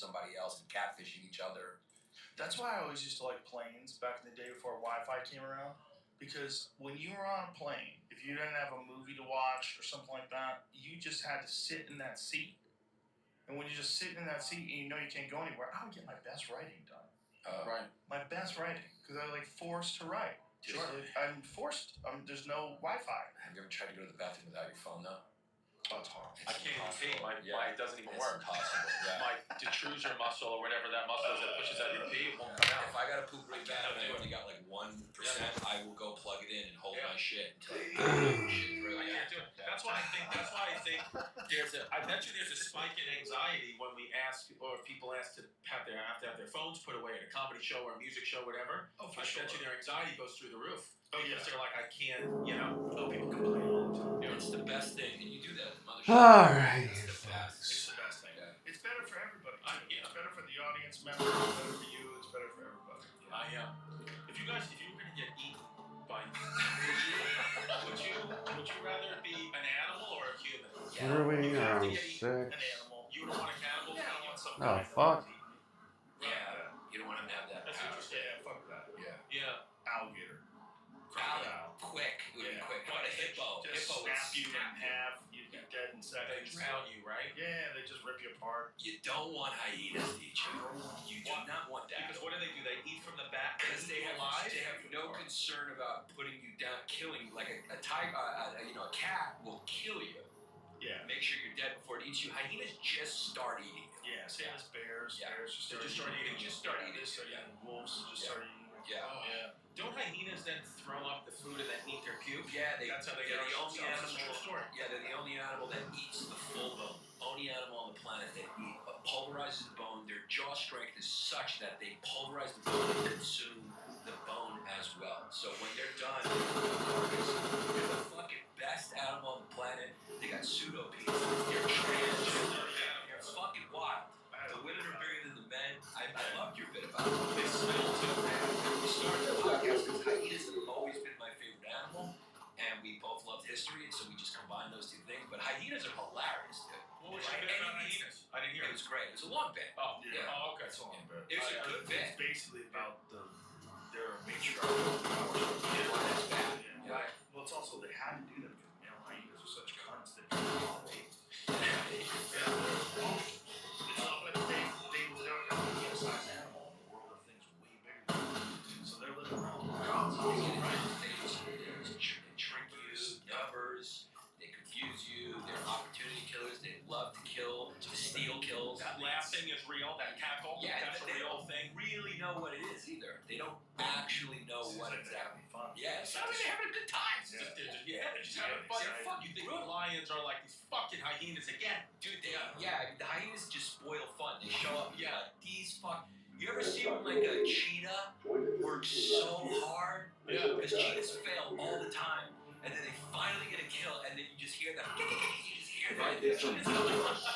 somebody else and catfishing each other. That's why I always used to like planes back in the day before Wi-Fi came around. Because when you were on a plane, if you didn't have a movie to watch or something like that, you just had to sit in that seat. And when you just sit in that seat and you know you can't go anywhere, I would get my best writing done. Right. My best writing, because I was like forced to write. Sure. I'm forced. There's no Wi-Fi. Have you ever tried to go to the bathroom without your phone though? Oh, it's hard. I can't even pee. It doesn't even it's work. Impossible. Yeah. My detrusor muscle or whatever that muscle is that pushes out your pee won't come out. If I got to poop really bad and I only got like 1%, I will go plug it in and hold my shit until shit through. I can't do it. That's why I think I bet you there's a spike in anxiety when we ask, or people ask to have their phones put away at a comedy show or a music show, whatever. Oh, I bet you their anxiety goes through the roof. Oh, because yeah. they're like, I can't, people complain all the time. It's the best thing, and you do that at the mothership. All right. It's the best. It's the best thing. Yeah. It's better for everybody. It's better for the audience member. It's better for you. It's better for everybody. If you were gonna get eaten by, would you rather be an animal or a human? What are we around 6? An animal. You don't want a cannibal? Yeah, I want some Oh, guy fuck. that eats me. Yeah, you don't want to have that. That's power. interesting. Yeah, fuck that. Yeah. Alligator. Crocodile. Quick. It would be quick. But a hippo. Just Hippo would snap you in half. You'd be dead in They seconds. drown you, right? Yeah, they just rip you apart. You don't want hyenas to eat you. You do not want that. Because what do? They eat from the back? Because they have alive? They have no concern about putting you down, killing you. Like a tiger, a cat will kill you. Yeah. Make sure you're dead before it eats you. Hyenas just start eating you. Yeah, same as bears. Yeah. Bears just They start eating. just start eating. They start eating. Wolves just start eating. Yeah. Oh. Yeah. Don't hyenas then throw up the food and then eat their puke? Yeah, That's how they they're get the our only cells. animal. True story. Yeah, they're the only animal that eats the full bone. Only animal on the planet that pulverizes the bone. Their jaw strength is such that they pulverize the bone and consume the bone as well. So when they're done, they're the fucking best animal on the planet. They got pseudopenis. They're transgender. They're fucking wild. The women are bigger than the men. I loved your bit about it. They smell too. We started the podcast because hyenas have always been my favorite animal, and we both loved history, and so we just combined those two things. But hyenas are hilarious, dude. What was your bit about hyenas? I didn't hear It it. was great. It was a long bit. Oh, Yeah. Oh, okay. It's a long bit. It was a good bit. It's basically about their matriarchal powers. Yeah, that's bad. Yeah. Well, it's also they had to do that because male hyenas are such cunts that they it's not like they never got to be a size animal in the world of things way bigger than them. So they're living around the gods. They trick you, numbers, they confuse you, they're opportunity killers, they love to kill, to steal kills. That laughing is real. That cackle. Yeah, That's a they real don't thing. really know what it is either. They don't actually know what It's exactly. fun. Yes, I mean, they're having a good time. They're just having fun. You think the lions are like these fucking hyenas again? Dude, the hyenas just spoil fun. They show up, like, these fuck. You ever see when, like, a cheetah works so hard? Yeah. Because cheetahs fail all the time. And then they finally get a kill, and then you just hear that. You just hear that.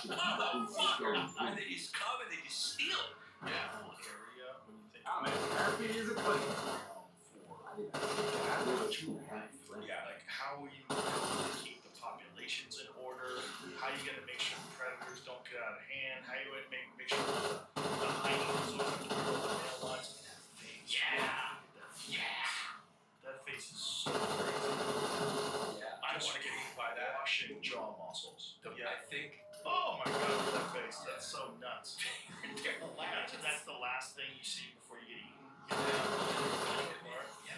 Motherfucker! And they just come and they just steal it. Yeah. Whole area when you think. I'm as happy as a bunny. Yeah, like how are you going to keep the populations in order? How are you going to make sure predators don't get out of hand? How are you going to make sure the hyenas don't control the male lions? That face. That face is so crazy. Yeah. I don't want to get eaten by that. Washing jaw muscles. I think. Oh my god, that face. That's so nuts. They're hilarious. That's the last thing you see before you get eaten.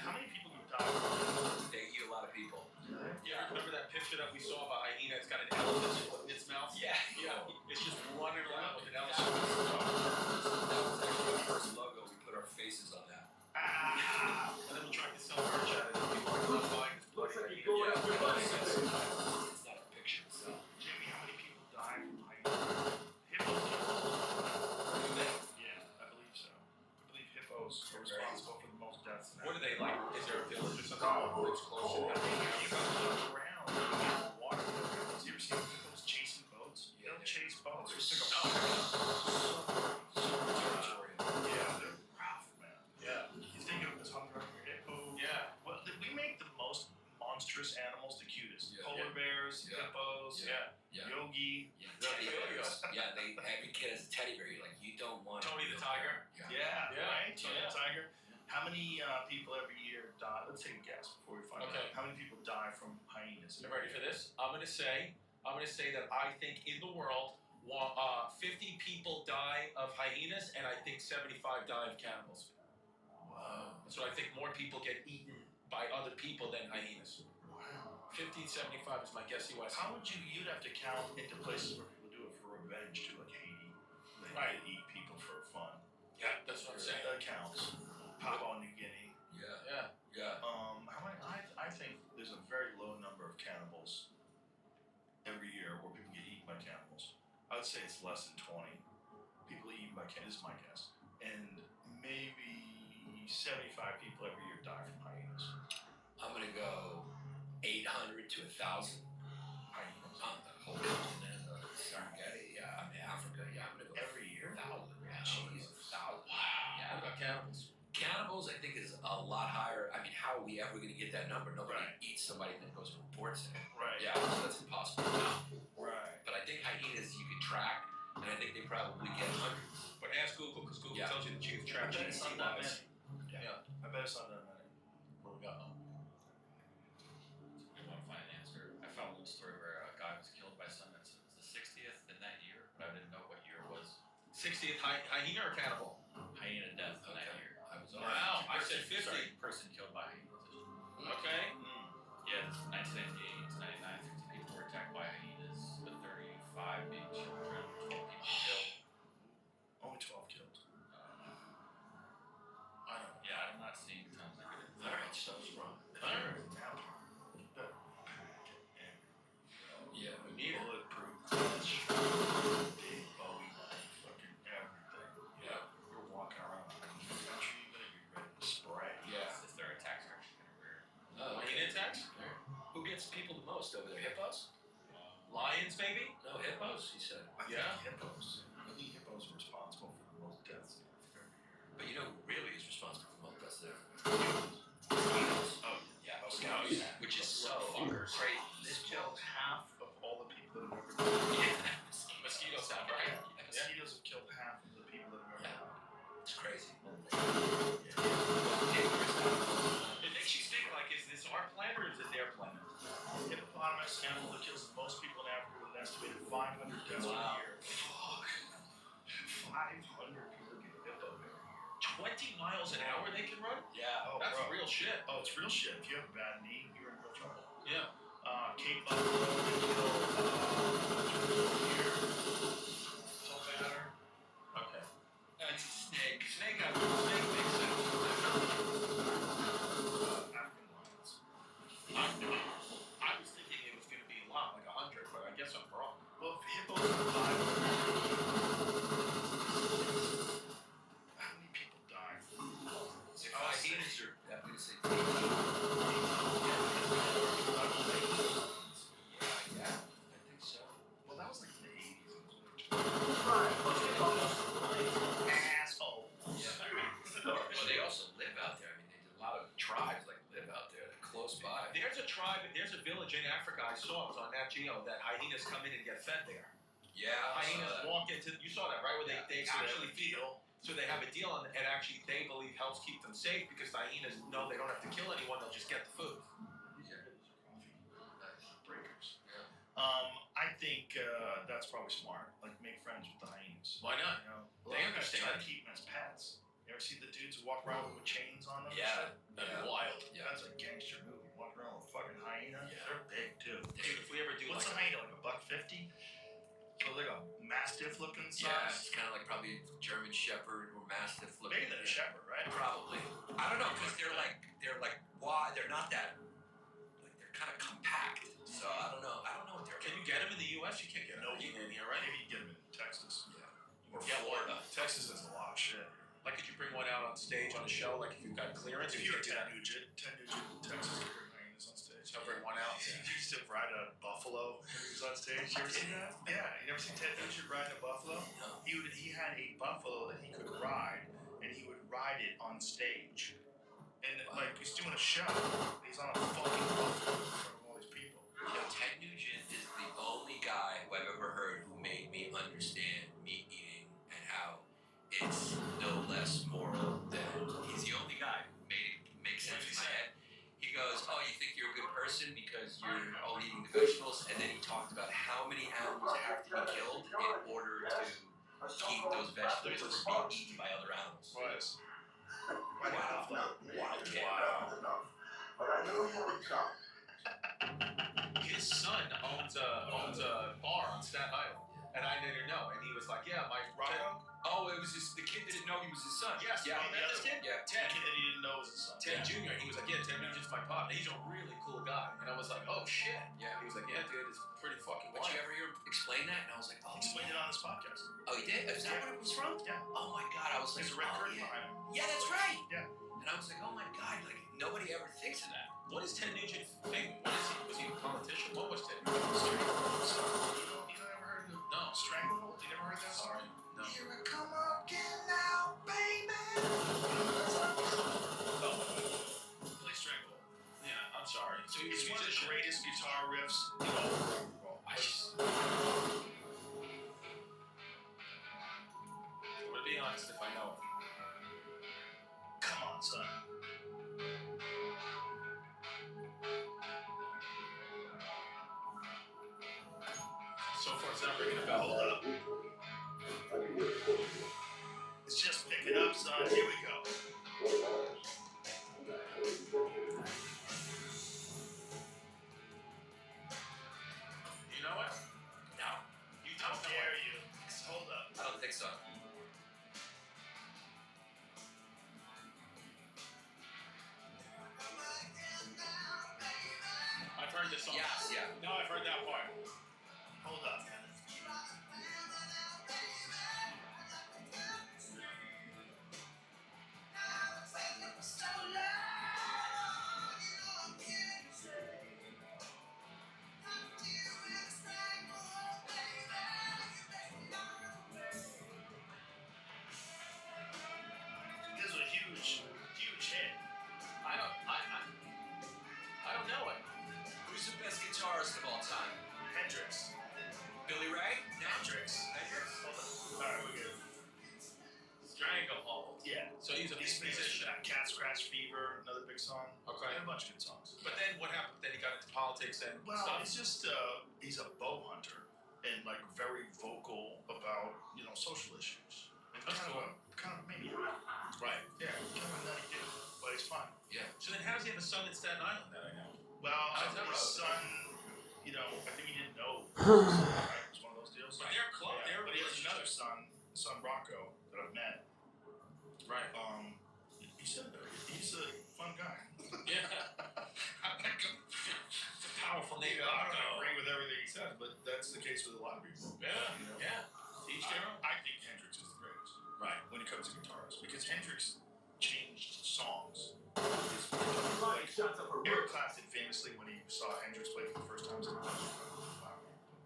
How many people who die? They eat a lot of people. Yeah, remember that picture that we saw of a hyena? It's got an elephant's foot in its mouth. Yeah. It's just running around with an That elephant. was actually our first logo. We put our faces on that. And then we tried to sell merch at it. And people were not buying this bloody hyena. It's not a picture. So. Jamie, how many people die from hyenas? Hippos kill. Yeah, I believe so. I believe hippos are responsible for the most deaths. What are they like? Is there a village or something that lives close to them? You go look around in the water. You ever seen hippos don't want Tony the Tiger. Yeah, Yeah. right? Tony Yeah. the Tiger. How many people every year die? Let's take a guess before we find Okay. out. How many people die from hyenas? You ready for this? I'm gonna say that I think in the world, 50 people die of hyenas, and I think 75 die of cannibals. Wow. So I think more people get eaten by other people than hyenas. Wow. 50, 75 is my guess. US. How would you'd have to count into places where people do it for revenge too, like Haiti. They Right. eat people for fun. Yeah, that's what I'm saying. That counts. Papua New Guinea. Yeah. How many? I think there's a very low number of cannibals every year where people get eaten by cannibals. I would say it's less than 20 people eaten by cannibals. Is my guess, and maybe 75 people every year die from hyenas. I'm gonna go 800 to 1,000. Hyenas On the whole continent of Serengeti, I mean Africa. Yeah, I'm gonna go every year. 1,000. Yeah, jeez, 1,000. What about cannibals? Cannibals, I think, is a lot higher. I mean, how are we ever going to get that number? Nobody Right. eats somebody and then goes and reports it. Right. Yeah, so that's impossible now. Right. But I think hyenas you can track, and I think they probably get hundreds. But ask Google, because Google Yeah. tells you the geographic I traction bet and it's sea not that lies. many. Yeah. I bet it's not that many. What we got now? I want to find an answer. I found a little story where a guy was killed by some. It was the 60th in that year, but I didn't know what year it was. 60th hyena or cannibal? Hyena death in that Okay. year. I was Wow, I said 50. Sorry, person killed by hyenas. Okay. Yeah, 1998 to 99, 50 people were attacked by hyenas, with 35 being children, 12 people killed. Only 12 killed. I don't know. Yeah, I'm not seeing tons of it. All right, so I was wrong. Alright, now. Yeah, We need it. Bulletproof. Big Bowie line, fucking everything. Yeah. You're walking around the country, you better be ready to spray. Yeah. Since their attacks are actually kind of rare. Hyena attacks? Who gets people the most over there? Hippos? Lions, maybe? No, hippos. He said. I think Yeah. hippos. I think hippos are responsible for the most deaths in Africa every year. But you know who really is responsible for most deaths there? Oh, Yeah, mosquitoes. mosquitoes. Which is so Fuckers. crazy. This killed half of all the people that have ever died. Mosquitoes have, right? Mosquitoes have killed half of the people that have ever died. It's crazy. It makes you think, like, is this our planet or is it their planet? Hippopotamus animal that kills the most people in Africa with an estimated 500 deaths Wow. a year. Fuck. 500 people get hippo every year. 20 miles an hour they can run? Yeah. Oh, That's bro. real shit. Oh, it's real shit. If you have a bad knee, you're in real trouble. Yeah. Cape buffalo, they kill here. Saltbatter. Okay. That's a snake. Snake makes sense. African lions. I was thinking it was going to be a lot, like 100, but I guess I'm wrong. Well, if hippos are 500, how many people die? If hyenas are, I'm going to say. Yeah, I think so. Well, that was like in the 80s. Asshole. Well, they also live out there. I mean, a lot of tribes like live out there. They're close by. There's a tribe, there's a village in Africa I saw, it was on Nat Geo, that hyenas come in and get fed there. Yeah, I saw Hyenas that. walk into, you saw that, right? Where they So they have actually a deal. So they have a deal, and actually they believe helps keep them safe because the hyenas know they don't have to kill anyone; they'll just get the food. Breakers. Yeah. I think that's probably smart. Like, make friends with the hyenas. Why not? You know, They guys understand. try to keep them as pets. You ever see the dudes who walk around with chains on them? and Yeah. shit? That'd Yeah. be wild, Yeah. That's a gangster move. Walk around with a fucking hyena. Yeah. They're big too. dude. If we ever do What's like a hyena? Like $1.50? So like a mastiff looking Yeah, size. it's kind of like probably German Shepherd or Mastiff looking. Bigger than a shepherd, right? Probably. I don't know because they're like why they're not that like they're kind of compact. So I don't know. I don't know what they're. can you get them in the U.S.? You can't get No. them in here, right? Maybe you can get them in Texas Yeah. or Yeah, Florida. Texas has a lot of shit. Like, could you bring one out on stage on a show? Like, if you've got clearance, If you you're could do that. Ted Nugent in Texas, you bring hyenas on stage. So bring one out. He used to ride a buffalo when he was on stage. You ever seen that? Yeah. You never seen Ted Nugent riding a buffalo? No. He had a buffalo that he could ride, and he would ride it on stage. And like he's doing a show, he's on a fucking buffalo in front of all these people. You know, Ted Nugent is the only guy who I've ever heard who made me understand meat eating and how it's no less moral than he's the only guy. Makes sense in my head. He goes, oh, you think you're a good person because you're all eating the vegetables? And then he talked about how many animals have to be killed in order to keep those vegetables from being eaten by other animals. Right. Wild cat. But I know you would come. His son owns a bar on Staten Island, and I didn't know. And he was like, "Yeah, my Rocco? Oh, it was the kid that didn't know he was his son. Yes, Yeah, you remember this kid? Yeah, The Ted. kid that he didn't know was his son. Ted Jr. He was like, "Yeah, Ted Nugent's my pop." And he's a really cool guy. And I was like, "Oh shit." Yeah. He was like, "Yeah, dude, it's pretty fucking But wild." you ever hear him explain that? And I was like, oh, He explained it on his podcast. Oh, he did? Is that what it was from? Yeah. Oh my god, I was like, There's a red oh, curtain yeah. behind him. Yeah, that's right. Yeah. And I was like, oh my god, like nobody ever thinks of that. What is Ted Nugent's thing? What is he? Was he a politician? What was Ted? You never heard of No. Stranglehold? You never heard that song? Sorry. No. Here I come again now, baby. Play Stranglehold. Yeah, I'm sorry. So he was It's a one of the musician. greatest guitar riffs in all of rock and roll. I'm gonna be honest if I know it. Come on, son. So far, it's not ringing a bell. Hold up. It's just picking up, son. Here we go. You know it? No, You How don't know dare it. you? Hold up. I don't think so. I've heard this song. Yes, yeah. No, I've heard that part. Hold up. This was a huge hit. I don't know it. Who's the best guitarist of all time? Hendrix. Billy Ray? No. Hendrix. Hendrix? Hold up. Alright, we're good. Stranglehold. Yeah. So he's a He's musician. Cat Scratch Fever, another big song. Okay. He had a bunch of good songs. But then what happened? Then he got into politics and Well, stuff. it's just he's a bow hunter and like very vocal about social issues. And That's kind cool. of a maniac. Right. Yeah, kind of a nutty dude, but he's fun. So then how does he have a son in Staten Island that I know? Well, How's that his road? son, I think he didn't know. It was one of those deals. But they're close. Yeah, They're but he has another relationship. son Rocco, that I've met. Right. He's a fun guy. Yeah. It's a powerful name. I don't agree with everything he says, but that's the case with a lot of people. Yeah. Yeah. Each their own. I think Hendrix is the greatest. Right. When it comes to guitars, because Hendrix changed songs. Like shots up her Eric Clapton famously, when he saw Hendrix play for the first time, said, "Wow,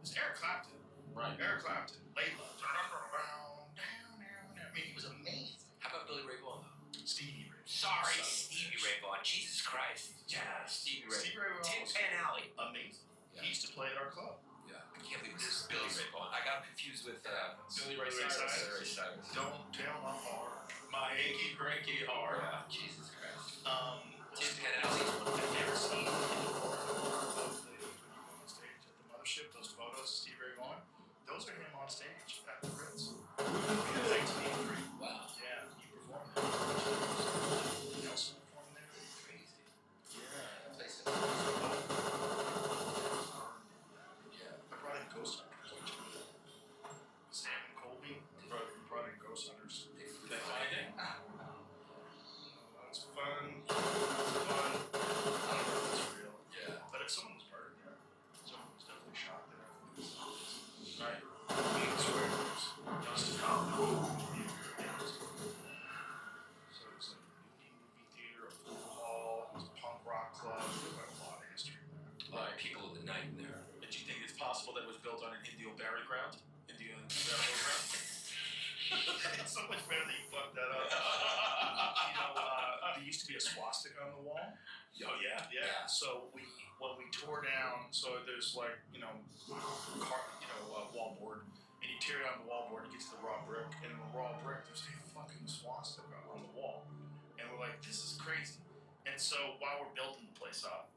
it's Eric Clapton." Right. Eric Clapton, Layla. I mean, he was amazing. How about Billy Ray Vaughan, though? Stevie Ray. Sorry, Stevie Ray Vaughan. Jesus Christ. Yeah, Stevie Ray. Stevie Ray was Tin Pan Alley. amazing. Yeah. He used to play at our club. Yeah, I can't believe this is Billy Ray Vaughan. I got him confused with Billy Ray Ray Cyrus. Cyrus. Ray Cyrus. Don't tell my heart. My achy breaky heart. Yeah, Jesus Christ. Tin Stevie Pan Alley. I've never seen those ladies when you go on stage at the mothership, those photos of Stevie Ray Vaughan, those are him on stage at the Ritz. 1983. Wow. Yeah, he performed there. Nelson performed there. Crazy. Yeah. Place it. Yeah. I brought in Ghost Hunters. Sam and Colby brought in Ghost Hunters. That's my thing. It's fun. It's fun. I don't know if it's real. Yeah. But if someone was murdered there, someone was definitely shot there. Right. We can swear there's dust found. So it was like a movie theater, a pool hall, it was a punk rock club. There's like a lot of history there. A lot of people of the night in there. And do you think it's possible that it was built on an Indian burial ground? Indian burial ground? It's so much better that you fucked that up. There used to be a swastika on the wall. Oh yeah. Yeah. So when we tore down, so there's like wall board, and you tear down the wall board, you get to the raw brick, and in the raw brick there's a this is crazy. And so while we're building the place up,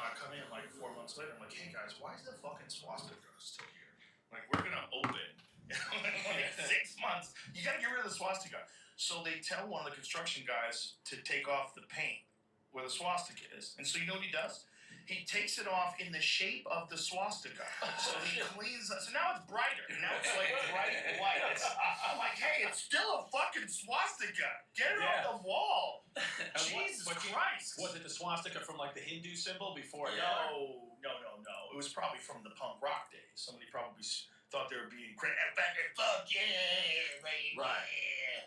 I come in like 4 months later. I'm like, hey guys, why is the fucking swastika still here? Like, we're gonna open in like 6 months. You gotta get rid of the swastika. So they tell one of the construction guys to take off the paint where the swastika is. And so you know what he does? He takes it off in the shape of the swastika. So he cleans it. So now it's brighter. Now it's like bright white. I'm like, hey, it's still a fucking swastika. Get it off the wall. Jesus Christ. Was it the swastika from like the Hindu symbol before? No. It was probably from the punk rock days. Somebody probably thought they were being fuck yeah, Right.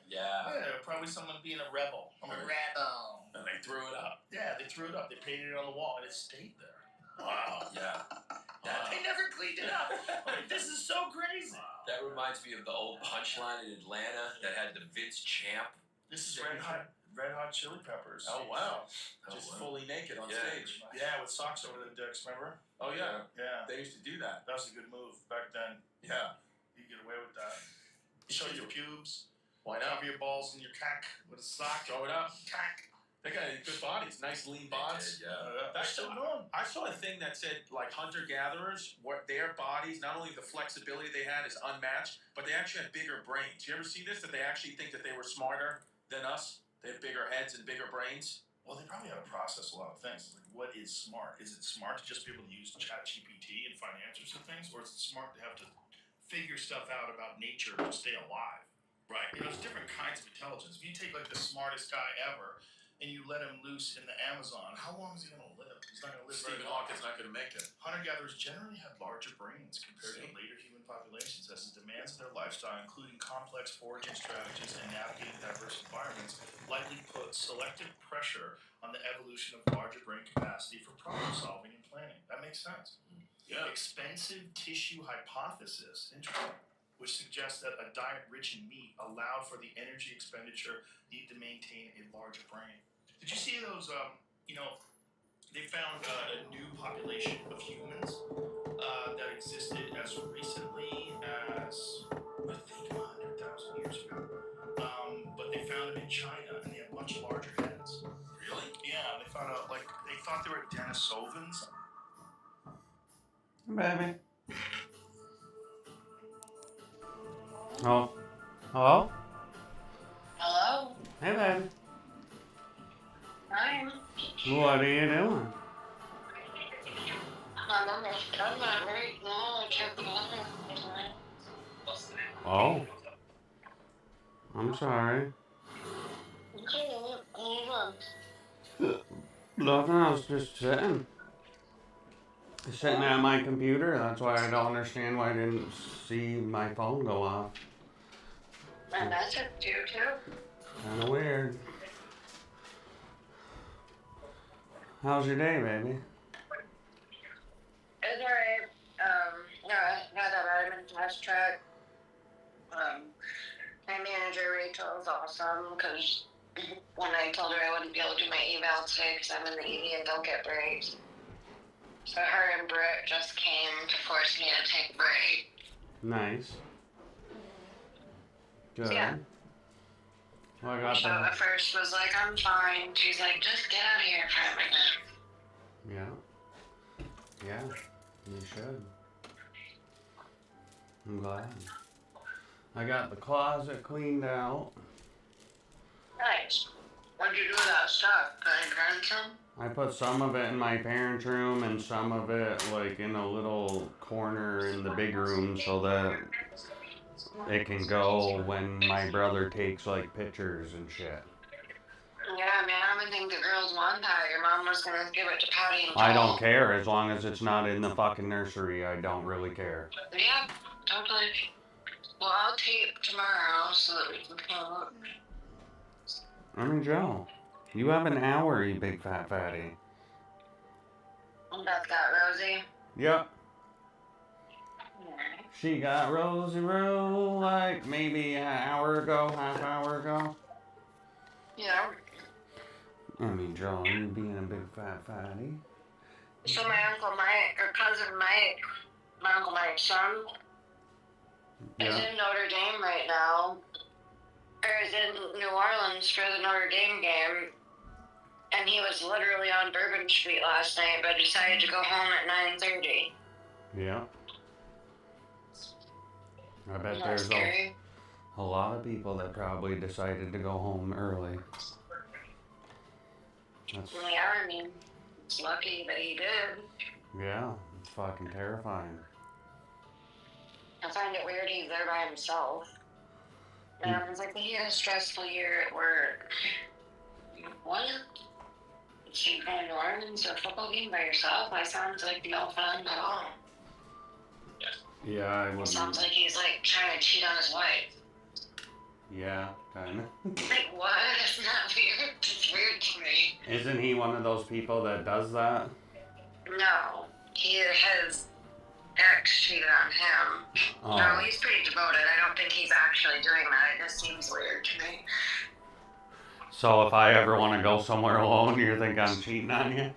Yeah, probably someone being a rebel. I'm a rebel. And they threw it up. Yeah, they threw it up. They painted it on the wall, and it stayed there. Wow. Yeah. They never cleaned it up. Like, this is so crazy. That reminds me of the old Punchline in Atlanta that had the Vince Champ. This is Red Hot Chili Peppers. Oh wow! Just fully naked on stage. Yeah, with socks over their dicks. Remember? Oh yeah. Yeah. They used to do that. That was a good move back then. Yeah. You get away with that. Show your pubes. Why not? Cover your balls in your cack with a sock. Throw it up. Cack. They got good bodies, nice lean bods. Yeah. That's still going. I saw a thing that said like hunter-gatherers, what their bodies, not only the flexibility they had is unmatched, but they actually had bigger brains. You ever see this? That they actually think that they were smarter than us? They have bigger heads and bigger brains. Well, they probably had to process a lot of things. Like, what is smart? Is it smart to just be able to use ChatGPT and find answers to things, or is it smart to have to figure stuff out about nature to stay alive? Right. There's different kinds of intelligence. If you take like the smartest guy ever and you let him loose in the Amazon, how long is he going to live? He's not going to live very Stephen long. Hawking's not going to make it. Hunter-gatherers generally had larger brains compared to later human populations, as the demands of their lifestyle, including complex foraging strategies and navigating diverse environments, likely put selective pressure on the evolution of larger brain capacity for problem solving and planning. That makes sense. Yeah. Expensive tissue hypothesis, interesting, which suggests that a diet rich in meat allowed for the energy expenditure needed to maintain a larger brain. Did you see those? They found a new population of humans that existed as recently as I think 100,000 years ago. But they found them in China, and they have much larger heads. Really? Yeah, they found out they thought they were Denisovans. Baby. Oh. Hello? Hello? Hey, baby. Hi. What are you doing? I'm on my stomach right now. I took water. Oh. I'm sorry. Okay, what do you want? Nothing, I was just sitting. Sitting at my computer, that's why I don't understand why I didn't see my phone go off. And that's a do too. Kinda weird. How's your day, baby? It's alright. Now that I'm in test track, my manager Rachel is awesome because when I told her I wouldn't be able to do my eval today because I'm in the EV and don't get breaks. So her and Britt just came to force me to take a break. Nice. Good. Yeah. Well, I got So that. at first was like, I'm fine. She's like, just get out of here for a minute. Yeah. Yeah. You should. I'm glad. I got the closet cleaned out. Nice. What'd you do with that stuff? Can I burn some? I put some of it in my parents' room and some of it like in a little corner in the big room so that it can go when my brother takes like pictures and shit. Yeah, man, I don't think the girls want that. Your mom was gonna give it to Patty and Paul. I don't care as long as it's not in the fucking nursery. I don't really care. Yeah, totally. Well, I'll tape tomorrow so that we can come. I mean, Joe, you have an hour, you big fat fatty. That's got Rosie. Yep. Alright. She got Rosie Roll like maybe an hour ago, half hour ago. Yeah. I mean, Joe, you being a big fat fatty. So my Uncle Mike, or cousin Mike, my Uncle Mike's son, is Yeah. in Notre Dame right now. Or was in New Orleans for the Notre Dame game, and he was literally on Bourbon Street last night, but decided to go home at 9:30. Yeah. I bet Isn't that there's scary? a lot of people that probably decided to go home early. That's, Yeah, I mean, it's lucky that he did. yeah, it's fucking terrifying. I find it weird he's there by himself. And I was like, he had a stressful year at work. What? So you go to New Orleans to a football game by yourself? That sounds like no fun at all. Yeah, I It would. sounds like he's like trying to cheat on his wife. Yeah, kinda. Like, what? It's not weird. It's weird to me. Isn't he one of those people that does that? No. His ex cheated on him. Oh. No, he's pretty devoted. I don't think he's actually doing that. It just seems weird to me. So if I ever want to go somewhere alone, you think I'm cheating on you?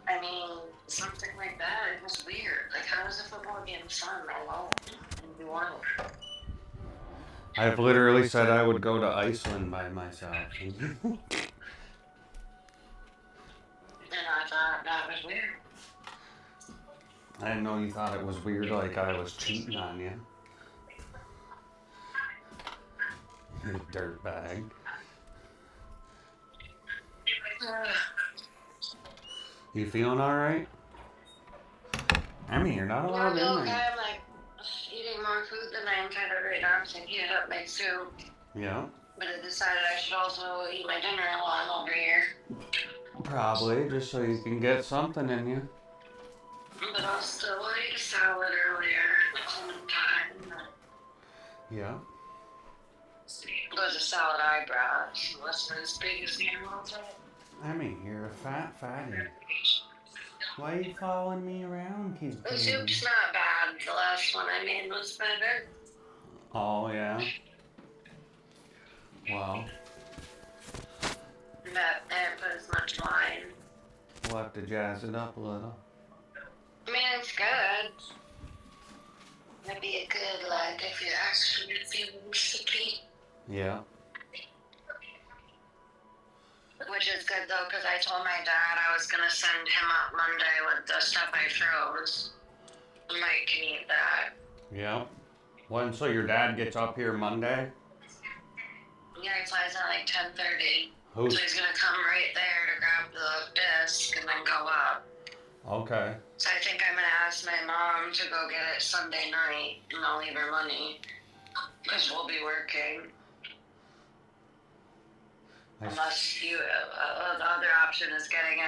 I mean, something like that. It was weird. Like, how is a football game fun alone in New Orleans? I've literally said I would go to Iceland by myself. And I thought that was weird. I didn't know you thought it was weird like I was cheating on you. You dirtbag. You feeling alright? I mean, you're not allowed in I'm there. like eating more food than I intended right now because I heated up my soup. Yeah, But I decided I should also eat my dinner while I'm over here. probably, just so you can get something in you. But I'll still eat a salad earlier sometime. Yeah. It was a salad I brought. It wasn't as big as the animals. I mean, you're a fat fatty. Why are you following me around, kid? The soup's not bad. The last one I made was better. Oh, yeah? Wow. But I didn't put as much wine. We'll have to jazz it up a little. I mean, it's good. It'd be a good, like, if you're actually feeling sicky. Yeah. Which is good, though, because I told my dad I was going to send him up Monday with the stuff I froze. Mike can eat that. Yeah. When, so your dad gets up here Monday? Yeah, he flies at like 10:30. Who's? So he's going to come right there to grab the disc and then go up. Okay. So I think I'm going to ask my mom to go get it Sunday night, and I'll leave her money. Because we'll be working. Unless you, the other option is getting it,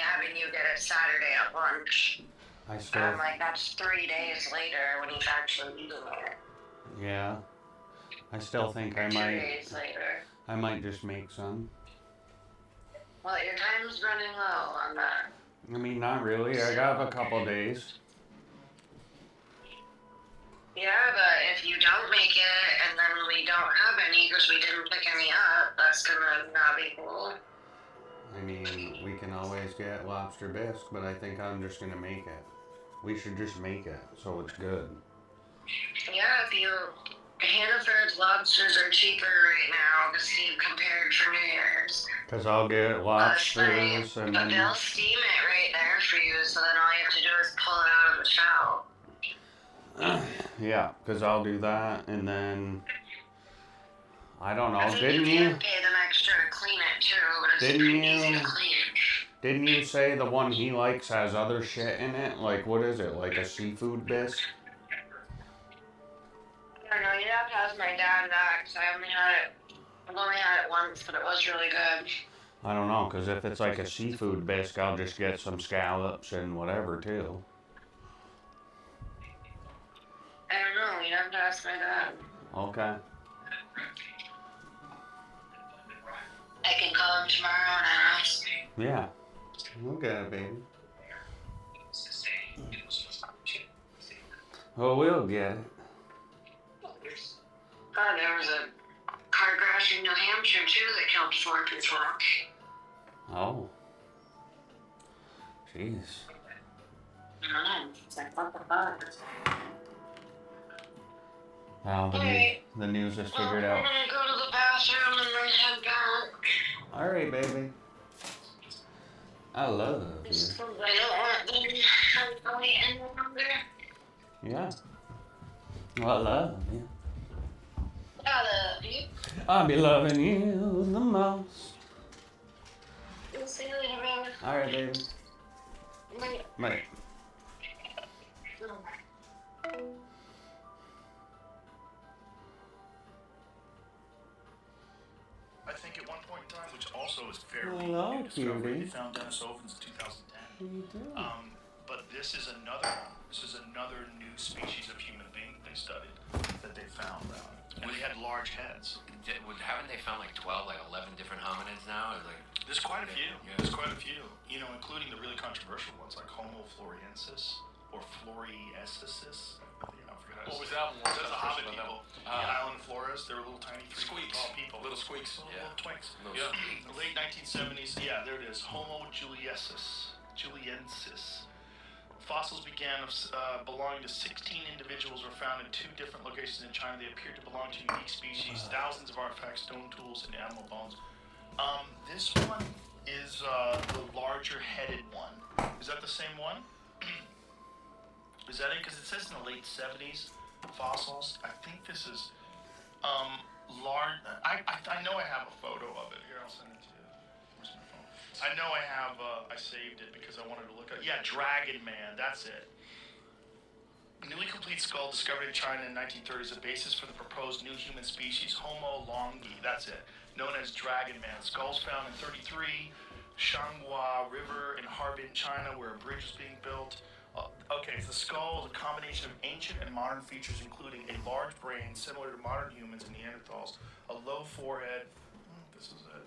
having you get it Saturday at lunch. I And still. I'm like, that's 3 days later when he's actually eating it. Yeah. I still think I 2 might. days later. I might just make some. Well, your time's running low on that. I mean, not really. I got a couple days. Yeah, but if you don't make it and then we don't have any because we didn't pick any up, that's gonna not be cool. I mean, we can always get lobster bisque, but I think I'm just gonna make it. We should just make it, so it's good. Yeah, Hannaford's lobsters are cheaper right now because Steve compared for New Year's. Cause I'll get lobsters and But then. they'll steam it right there for you, so then all you have to do is pull it out of the shell. Yeah, cause I'll do that, and then. I don't know. I think Didn't you you? can pay them extra to clean it too, but it's Didn't pretty easy you? to clean. Didn't you say the one he likes has other shit in it? Like, what is it? Like a seafood bisque? I don't know, you'd have to ask my dad that, because I've only had it once, but it was really good. I don't know, cause if it's like a seafood bisque, I'll just get some scallops and whatever too. I don't know, you'd have to ask my dad. Okay. I can call him tomorrow and ask. Yeah. We'll get it, baby. Oh, we'll get it. Oh, there was a car crash in New Hampshire too that killed 4 people. Oh. Jeez. It's like, what the fuck? Wow, Alright. the news is Well, figured we're out. gonna go to the bathroom and then head back. Alright, baby. I love you. Just 'cause I don't want them to wait any longer. Yeah. Well, I love you. I love you. I'll be loving you the most. We'll see you later, baby. Alright, baby. Bye. Bye. I think at one point in time, which also is fairly Hello, new discovery, cutie. they found Dennis Ovens in 2010. You do. But this is another new species of human being they studied that they found. And they had large heads. Haven't they found like 12, like 11 different hominids now? Or like, There's quite a few. Yeah. There's quite a few. You know, including the really controversial ones like Homo floresiensis or Floresiensis. I forgot how to What was say that it. one? Those are Hobbit people. The island of Flores. They were little tiny Squeaks. tall people. Little squeaks. Little twinks. Little Yeah. The late 1970s. Yeah, there it is. Homo juliensis. Fossils began belonging to 16 individuals were found in 2 different locations in China. They appeared to belong to unique species. Thousands of artifacts, stone tools, and animal bones. This one is the larger-headed one. Is that the same one? Is that it? Because it says in the late 70s fossils. I think this is large. I know I have a photo of it. Here, I'll send it to you. Where's my phone? I know I have. I saved it because I wanted to look at. Yeah, Dragon Man. That's it. A newly complete skull discovered in China in 1930s, a basis for the proposed new human species Homo longi. That's it. Known as Dragon Man. Skulls found in 33, Shanghua River in Harbin, China, where a bridge was being built. Okay, the skull is a combination of ancient and modern features, including a large brain similar to modern humans and Neanderthals, a low forehead. This is it.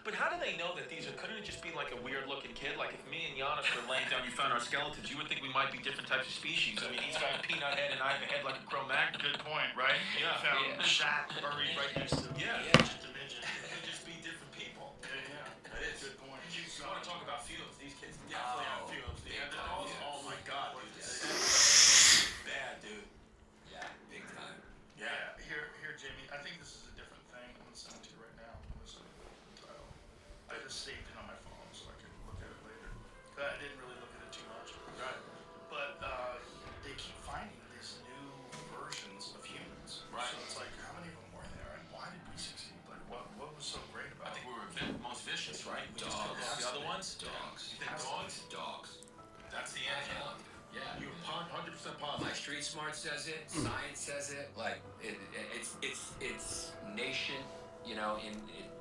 But how do they know that these are? Couldn't it just be like a weird-looking kid? Like if me and Giannis were laying down, you found our skeletons, you would think we might be different types of species. I mean, he's got a peanut head and I have a head like a Cro-Magnon. Good point, right? Yeah. You found Yeah. Shaq buried right next to Yeah. Midget to Midget. It could just be different people. Yeah. That is. Good point. You want to talk about fumes? These kids definitely have fumes. The Neanderthals? Yeah. Oh my God, dude. Bad, dude. yeah, big time. Yeah. Here, Jamie. I think this is a different thing. I'm gonna send it to you right now. Listen to the title. I just saved it on my phone so I could look at it later. I didn't really look at it too much. Right. But they keep finding these new versions of humans. Right. So it's like, how many of them were there, and why did we succeed? Like, what was so great I about think it? we were most vicious, right? We just killed Dogs. off the other ones. Dogs. You think dogs? Dogs. That's the answer. Yeah. You're 100% positive. Like Street Smart says it, science says it. Like it's nation, you know, in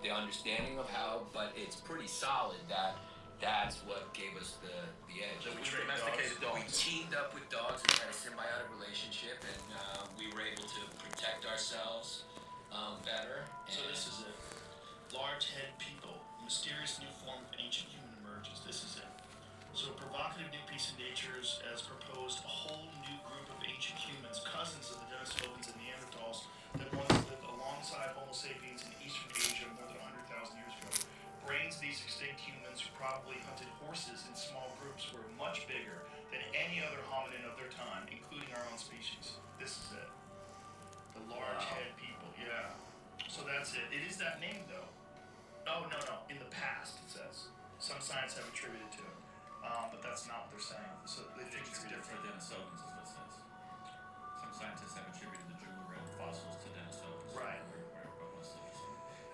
the understanding of how, but it's pretty solid that that's what gave us the edge. So we trained domesticated We dogs. teamed up with dogs and had a symbiotic relationship, and we were able to protect ourselves better. So and- this is it. Large head people. Mysterious new form of ancient human emerges. This is it. So a provocative new piece of nature has proposed a whole new group of ancient humans, cousins of the Denisovans and Neanderthals, that once lived alongside Homo sapiens in eastern Asia more than 100,000 years ago. Brains of these extinct humans who probably hunted horses in small groups were much bigger than any other hominin of their time, including our own species. This is it. The large head people, yeah. So that's it. It is that name, though. Oh, no. In the past, it says. Some science have attributed to it. But that's not what they're saying. So they think it's different. Denisovans is what it says. Some scientists have attributed the jewel red fossils to Denisovans. Right.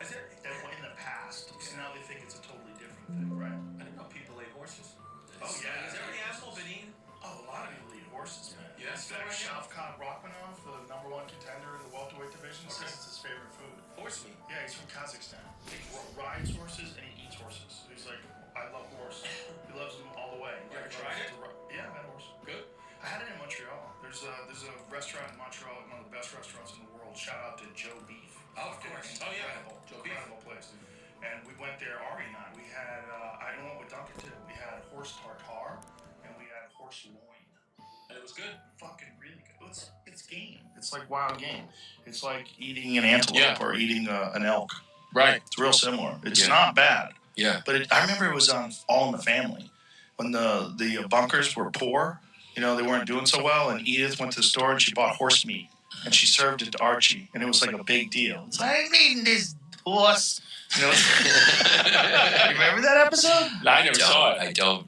Is there, In the past. So now they think it's a totally different thing, right? I didn't know people ate horses. Oh, yeah. Is every animal been eaten? Oh, a lot of people eat horses, man. Yeah. In fact, Shavkat Rachmanov, the #1 contender in the welterweight division, says it's his favorite food. Horse meat. Yeah, he's from Kazakhstan. He rides horses and he eats horses. He's like, I love horse. He loves them all the way. You ever tried it? Yeah, I've had horse. Good. I had it in Montreal. There's a restaurant in Montreal, one of the best restaurants in the world. Shout out to Joe Beef. Oh, of course. Oh, yeah. Joe Beef. Incredible place. And we went there, Ari and I. We had, I don't know what Duncan did. We had horse tartare and we had horse loin. And it was good. Fucking really good. It's game. It's like wild game. It's like eating an antelope or eating an elk. Right. It's real similar. It's not bad. Yeah. But I remember it was on All in the Family when the bunkers were poor. You know, they weren't doing so well, and Edith went to the store and she bought horse meat. and she served it to Archie, and it was like a big deal. It's like, I'm eating this horse. You know, you remember that episode? No, I never saw it. I don't.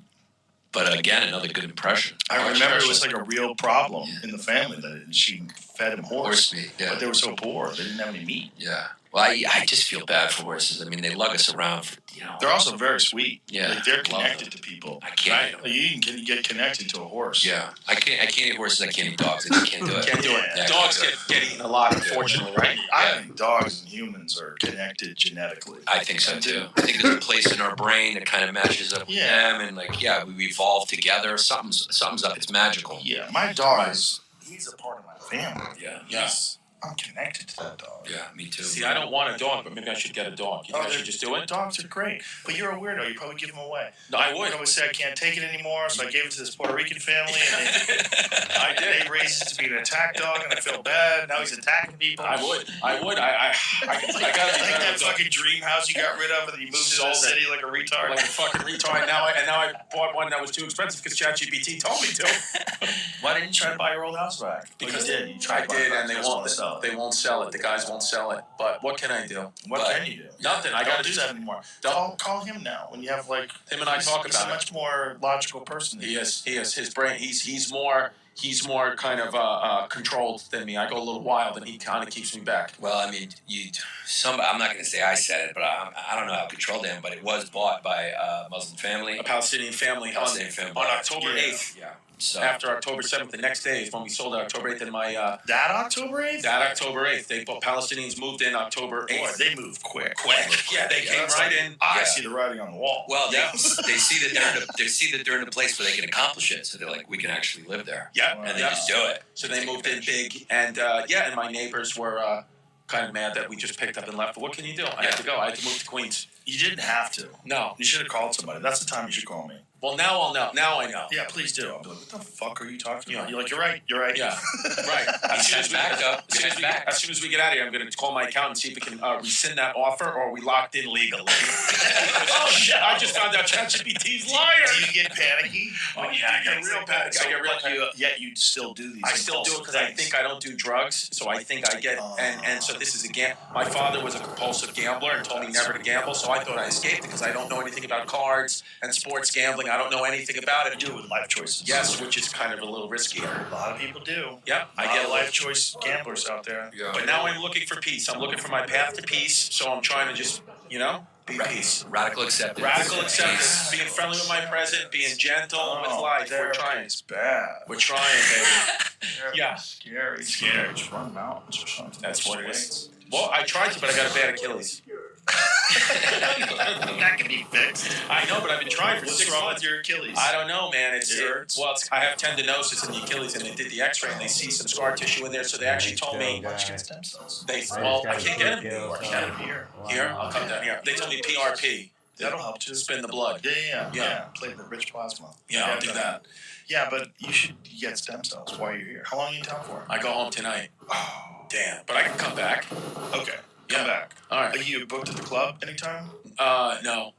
But again, another good impression. I remember it was like a real problem in the family that she fed him horse meat, yeah. but they were so poor they didn't have any meat. Yeah. Well, I just feel bad for horses. I mean, they lug us around for, They're also very sweet. Yeah. Like they're connected to people. I can't. Like, you can get connected to a horse. Yeah. I can't eat horses. I can't eat dogs. I just can't do it. Can't do it. Yeah, Dogs can't do get eaten a lot, unfortunately, right? I think dogs and humans are connected genetically. I think so too. I think there's a place in our brain that kind of matches up with them, and we evolve together. Something's up. It's magical. Yeah, my dog he's a part of my family. Yeah. I'm connected to that dog. Yeah, me too. See, I don't want a dog, but maybe I should get a dog. You think I should just do it? Dogs are great, but you're a weirdo. You probably give them away. No, I would. I always say I can't take it anymore, so I gave it to this Puerto Rican family, and they raised it to be an attack dog, and I feel bad. Now he's attacking people. I would. I gotta be like better that with dogs. fucking dream house you got rid of, and then you moved to the city like a retard. Like a fucking retard. Now I bought one that was too expensive because ChatGPT told me to. Why didn't you try to buy your old house back? Because you did. You tried I did, and they won't sell it. They won't sell it. The guys won't sell it. But what can I do? What can you do? Nothing. I Don't gotta do that anymore. Call him now when you have like. Him and I talk He's about a much more logical person. He is. His brain. He's more kind of controlled than me. I go a little wild, and he kind of keeps me back. Well, I mean, I'm not going to say I said it, but I don't know how controlled I am. But it was bought by a Muslim family, A Palestinian family on October 8th. Yeah. So After October 7th, the next day is when we sold it. October 8th, and that October 8th. that October 8th, Palestinians moved in October 8th. Boy, they moved quick. Yeah, they came right in. I see the writing on the wall. well, they see that they're in a place where they can accomplish it. So they're like, we can actually live there, Yeah, and they just do it. So they moved in big, and and my neighbors were kind of mad that we just picked up and left. But what can you do? I had to go. I had to move to Queens. You didn't have to. No. You should have called somebody. That's the time you should call me. Well, now I'll know. Now I know. Yeah, please do. I'll be like, what the fuck are you talking about? Yeah. You're like, you're right. You're right. Yeah, right. As soon as we get out of here, I'm going to call my accountant and see if we can rescind that offer, or are we locked in legally? Oh shit! I just found out ChatGPT's liar. Do you get panicky? Oh yeah, I get real bad. I get real bad. Yet you still do these. I still do it because I think I don't do drugs, so I think I get and so this is a My father was a compulsive gambler and told me never to gamble, so I thought I escaped because I don't know anything about cards and sports gambling. I don't know anything about it. Do it with life choices. Yes, which is kind of a little riskier. A lot of people do. Yep, I get life choice gamblers out there. Yeah. But now I'm looking for peace. I'm looking for my path to peace, so I'm trying to just, be peace. Radical acceptance. Radical acceptance, being friendly with my present, being gentle with life. We're trying. It's bad. We're trying, baby. Yeah. Scary. Just run mountains or something. That's what it is. Well, I tried to, but I got a bad Achilles. That can be fixed. I know, but I've been trying for 6 What's wrong months. with your Achilles? I don't know, man. It hurts? I have tendinosis in the Achilles, and they did the X-ray, and they see some scar tissue in there. So they actually told me, Why don't you get stem cells? I can't get them anymore. You got them here. Here, I'll come down here. They told me PRP. That'll help too. Spin the blood. Yeah. Play the rich plasma. Yeah, I'll do that. Yeah, but you should get stem cells while you're here. How long are you in town for? I go home tonight. Oh, Damn, but I can come back. okay. Come back. All right. Are you booked at the club anytime? No.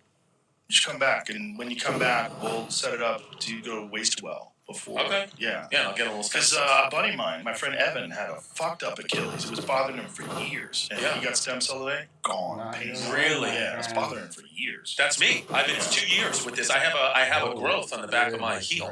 You should come back, and when you come back, we'll set it up to go to Wastewell before. Okay. Yeah. Yeah, I'll get a little. Because a buddy of mine, my friend Evan, had a fucked up Achilles. It was bothering him for years. And he got stem cell today. Gone. Nice. Really? Yeah, it's bothering him for years. That's me. I've been 2 years with this. I have a growth on the back of my heel.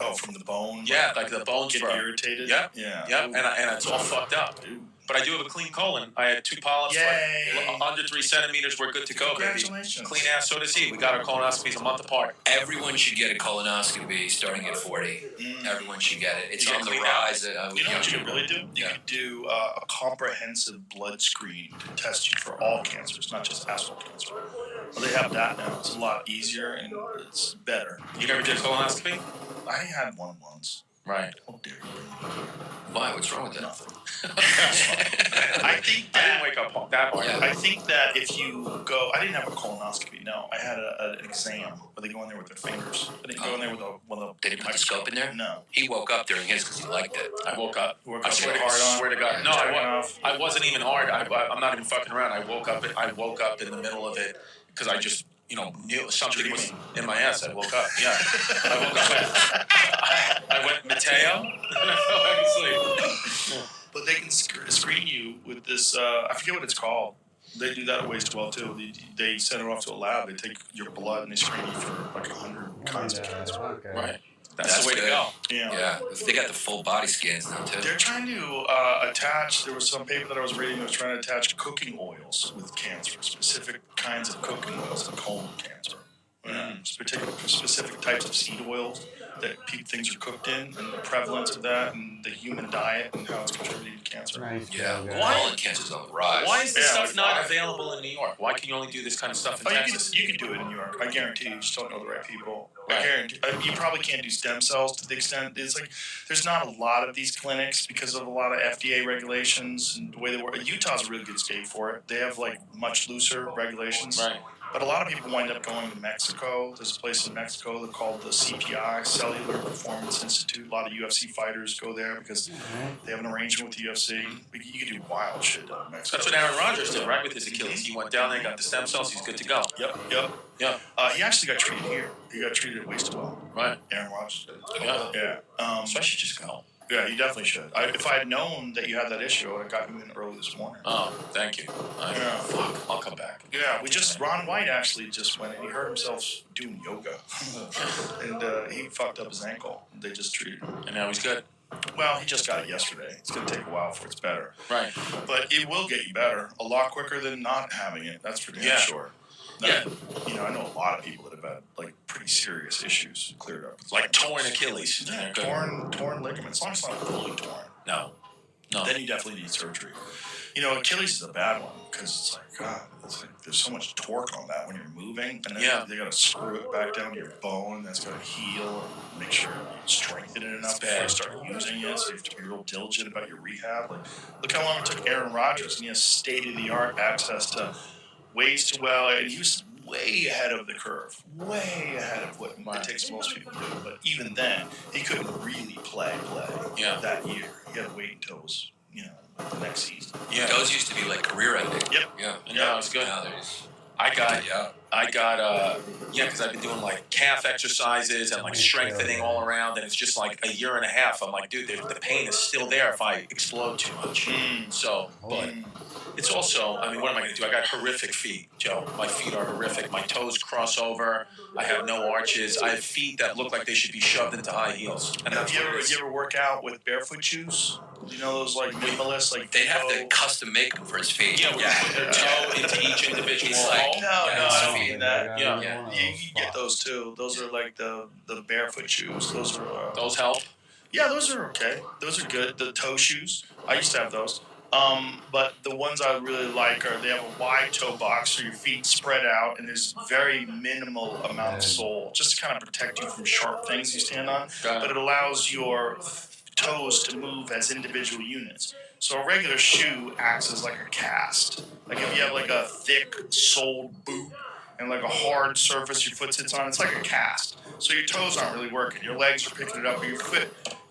Oh, from the bone? Yeah, like the bones Get broke. irritated? Yep. Yeah. Yep, and it's all fucked up. But I do have a clean colon. I had 2 polyps, Yay. under 3 centimeters. We're good to go, baby. Congratulations. Clean ass, so does he. We got our colonoscopies a month apart. Everyone should get a colonoscopy starting at 40. Everyone should get it. It's You on get the cleaned out? rise. You know what you could really do? You could do a comprehensive blood screen to test you for all cancers, not just asshole cancer. Well, they have that now. It's a lot easier and it's better. You never did a colonoscopy? I had one once. Right. Oh, dear. Why? What's wrong with that? Nothing. I think I didn't that. wake up that hard. Yeah. I think that if you go, I didn't have a colonoscopy. No, I had an exam where they go in there with their fingers. I didn't go in there with a. Did he put the scope in there? No. He woke up during his because he liked it. I woke up. Woke I up swear to, hard on. swear to God. No, Off. I wasn't even hard. I'm not even fucking around. I woke up in the middle of it because I just, knew something was in my ass. I woke up. Yeah. I woke up. I went Mateo, and I fell back asleep. But they can screen you with this. I forget what it's called. They do that at Waste Well too. They send it off to a lab. They take your blood and they screen you for like 100 kinds of cancer. Okay. Right. That's the way good. to go. Yeah. They got the full body scans now too. They're trying to attach. There was some paper that I was reading that was trying to attach cooking oils with cancer, specific kinds of cooking oils and colon cancer. Specific types of seed oils that things are cooked in, and the prevalence of that, and the human diet, and how it's contributing to cancer. Nice. Yeah, Why- colon cancer's on the rise. Why is this Yeah, stuff not available in New York? Why can you only do this kind of stuff in Texas? You can do it in New York. I guarantee you just don't know the right people. Right. I guarantee you probably can't do stem cells to the extent it's like there's not a lot of these clinics because of a lot of FDA regulations and the way they work. Utah's a really good state for it. They have like much looser regulations. Right. But a lot of people wind up going to Mexico. There's a place in Mexico called the CPI, Cellular Performance Institute. A lot of UFC fighters go there because they have an arrangement with the UFC. You can do wild shit down in Mexico. That's what Aaron Rodgers did, right, with his Achilles. He went down there, got the stem cells, he's good to go. Yep. Yeah. He actually got treated here. He got treated at Waste Well. Right. Aaron Rodgers did. Yeah. Yeah. So I should just go. Yeah, you definitely should. If I had known that you had that issue, I would have got you in early this morning. Oh, thank you. Yeah. Fuck, I'll come back. Yeah, Ron White actually just went and he hurt himself doing yoga. And he fucked up his ankle. They just treated him. And now he's good. Well, he just got it yesterday. It's going to take a while before it's better. Right. But it will get you better a lot quicker than not having it. That's for damn sure. Yeah. You know, I know a lot of people that have had like pretty serious issues cleared up. Like torn Achilles. Yeah, Good. torn ligaments. As long as it's not fully torn. No. Then you definitely need surgery. You know, Achilles is a bad one because it's like, God, it's like, there's so much torque on that when you're moving. And then they got to screw it back down to your bone. That's got to heal and make sure you strengthen it enough before you start using it. So you have to be real diligent about your rehab. Like, look how long it took Aaron Rodgers, and he has state-of-the-art access to Waste Well, and he was way ahead of the curve, way ahead of what it takes most people to do. But even then, he couldn't really play that year. He had to wait until it was, the next season. Yeah. Those used to be like career ending. Yep. Yeah. And now it's good. Now there's. Because I've been doing like calf exercises and like strengthening all around, and it's just like a year and a half. I'm like, dude, the pain is still there if I explode too much. So, but it's also, I mean, what am I going to do? I got horrific feet, Joe. My feet are horrific. My toes cross over. I have no arches. I have feet that look like they should be shoved into high heels. And that's you ever work out with barefoot shoes? You know those like minimalist, like They'd have to custom make them for his feet. Yeah, we put their toe into each individual. He's like, no, I don't mean that. Yeah. You get those too. Those are like the barefoot shoes. Those are. Those help. Yeah, those are okay. Those are good. The toe shoes. I used to have those. But the ones I really like are they have a wide toe box so your feet spread out and there's very minimal amount of sole just to kind of protect you from sharp things you stand on. But it allows your toes to move as individual units. So a regular shoe acts as like a cast. Like if you have like a thick soled boot and like a hard surface your foot sits on, it's like a cast. So your toes aren't really working. Your legs are picking it up, but your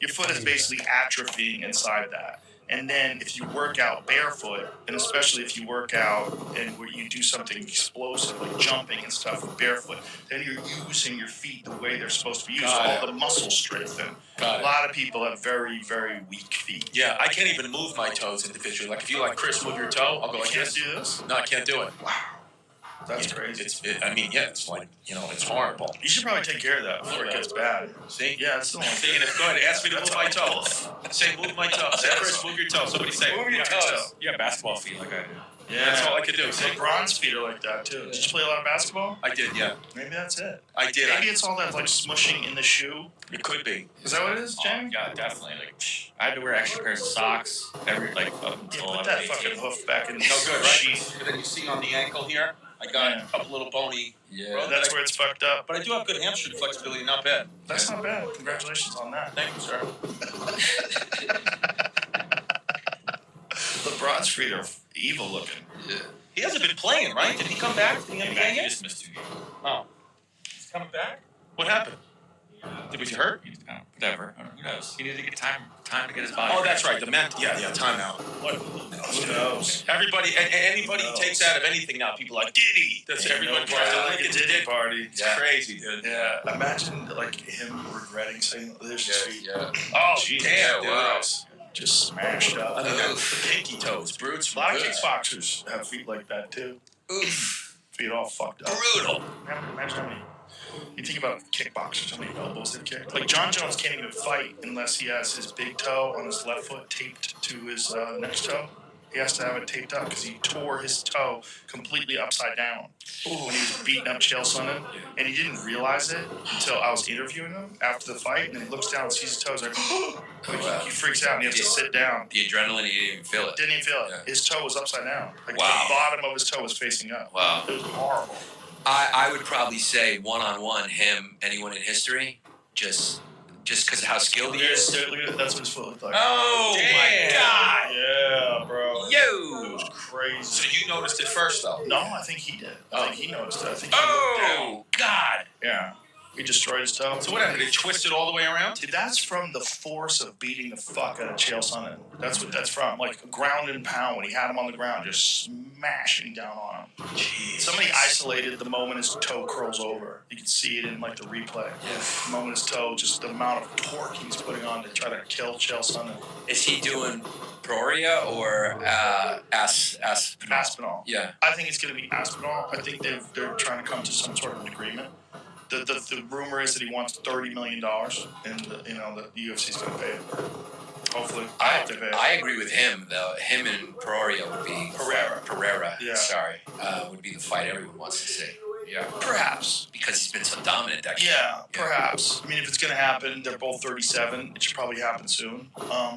foot is basically atrophying inside that. And then if you work out barefoot, and especially if you work out and where you do something explosive like jumping and stuff with barefoot, then you're using your feet the way they're supposed to be used. All the muscle strengthen. A lot of people have very, very weak feet. Yeah, I can't even move my toes individually. Like if you like Chris, move your toe, I'll go like this. You can't do this? No, I can't do it. Wow. That's crazy. It's like, it's horrible. You should probably take care of that before it gets bad. See? Yeah, it's the one. See, and it's good. Ask me to move my toe. Say, move my toe. Say, Chris, move your toe. Somebody say, Move your toes. You got basketball feet like I do. Yeah, That's all I could do. Say bronze feet are like that too. Did you play a lot of basketball? I did, yeah. Maybe that's it. I did. Maybe it's all that like smushing in the shoe. It could be. Is that what it is, Jamie? Yeah, definitely. Like, I had to wear extra pairs of socks up Yeah, until put I was that 18. fucking hoof back in the No good, right? sheath. And then you see on the ankle here, I got a little bony. Yeah. That's where it's fucked up. But I do have good hamstring flexibility, not bad. That's not bad. Congratulations on that. Thank you, sir. LeBron's feet are evil looking. Yeah. He hasn't been playing, right? Did he come back to the He NBA yet? just missed 2 games. Oh. He's coming back? What happened? Was he hurt? Whatever. I don't know. Who knows? He needed to get time to get his body. Oh, that's right. The timeout. Who knows? Everybody, anybody Who knows? takes out of anything now. People are like, did he? That's everybody. Like a Diddy party. It's crazy, dude. Yeah. Imagine like him regretting saying there's his feet. Yeah. Oh, Jesus. damn, Yeah, dude. wow. just smashed up. I think that's the pinky toes. Brutes. A lot of good. kickboxers have feet like that too. Oof. Feet all fucked up. Brutal. Imagine how many. You think about kickboxers, how many elbows they kick. Like John Jones can't even fight unless he has his big toe on his left foot taped to his next toe. He has to have it taped up because he tore his toe completely upside down when he was beating up Chael Sonnen, and he didn't realize it until I was interviewing him after the fight, and then he looks down and sees his toes, like, he freaks out and he has to sit down. The adrenaline, he didn't even feel it. Didn't even feel it. Yeah. His toe was upside down. Like Wow. the bottom of his toe was facing up. Wow. It was horrible. I would probably say one-on-one, him, anyone in history, just because of how skilled he is. That's what his foot looked like. Oh, my Damn. God. Yeah, bro. It Yo. was crazy. So you noticed it first, though? No, I think he did. I think he noticed it. I think he looked down. Oh, God. Yeah. He destroyed his toe. So what happened? Did he twist it all the way around? Dude, that's from the force of beating the fuck out of Chael Sonnen. That's what that's from. Like ground and pound when he had him on the ground, just smashing down on him. Jeez. Somebody isolated the moment his toe curls over. You can see it in like the replay. The moment his toe, just the amount of torque he's putting on to try to kill Chael Sonnen. Is he doing Peoria or Aspinall? Aspinall. Yeah. I think it's going to be Aspinall. I think they're trying to come to some sort of an agreement. The rumor is that he wants $30 million, and the UFC's going to pay it. Hopefully, I hope they pay it. I agree with him though. Him and Peoria would be Pereira. Yeah. Sorry, would be the fight everyone wants to see. Yeah. Perhaps. Because he's been so dominant that Yeah, perhaps. I mean, if it's going to happen, they're both 37. It should probably happen soon.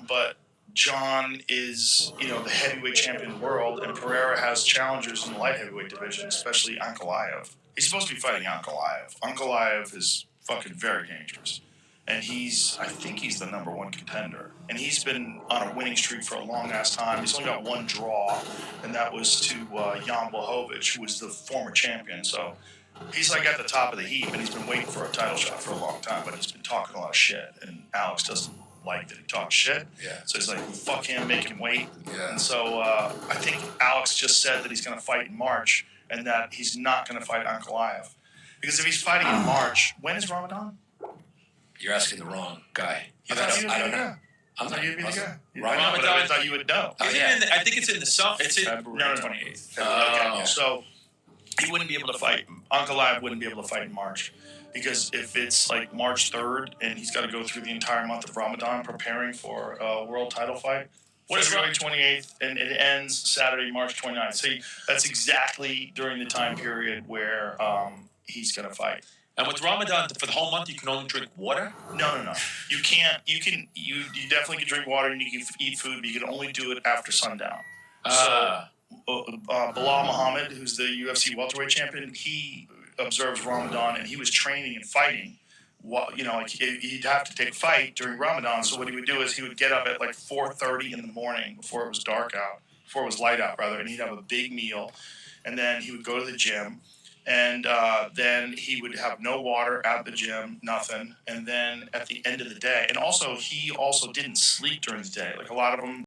But John is, the heavyweight champion of the world, and Pereira has challengers in the light heavyweight division, especially Ankalaev. He's supposed to be fighting Ankalaev. Ankalaev is fucking very dangerous. And I think he's the number one contender. And he's been on a winning streak for a long ass time. He's only got one draw, and that was to Jan Blachowicz, who was the former champion. So he's like at the top of the heap, and he's been waiting for a title shot for a long time, but he's been talking a lot of shit. And Alex doesn't like that he talks shit. Yeah. So he's like, fuck him, make him wait. Yeah. And so I think Alex just said that he's going to fight in March, and that he's not going to fight Ankalaev. Because if he's fighting in March, when is Ramadan? You're asking the wrong guy. I thought you'd be I the don't know. guy. I'm I thought you'd be the guy. Ramadan. But I thought you would know. Oh, Is it yeah. I think it's in the summer. It's in February no, 28th. Oh. Okay. So he wouldn't be able to fight. Ankalaev wouldn't be able to fight in March. Because if it's like March 3rd and he's got to go through the entire month of Ramadan preparing for a world title fight, what is February 28th and it ends Saturday, March 29th. See, that's exactly during the time period where he's going to fight. And with Ramadan, for the whole month, you can only drink water? No. You can't. You definitely can drink water and you can eat food, but you can only do it after sundown. Bilal Muhammad, who's the UFC welterweight champion, he observes Ramadan and he was training and fighting. He'd have to take a fight during Ramadan. So what he would do is he would get up at like 4:30 in the morning before it was light out rather, and he'd have a big meal, and then he would go to the gym. And then he would have no water at the gym, nothing. And then at the end of the day, and also he didn't sleep during the day. Like a lot of them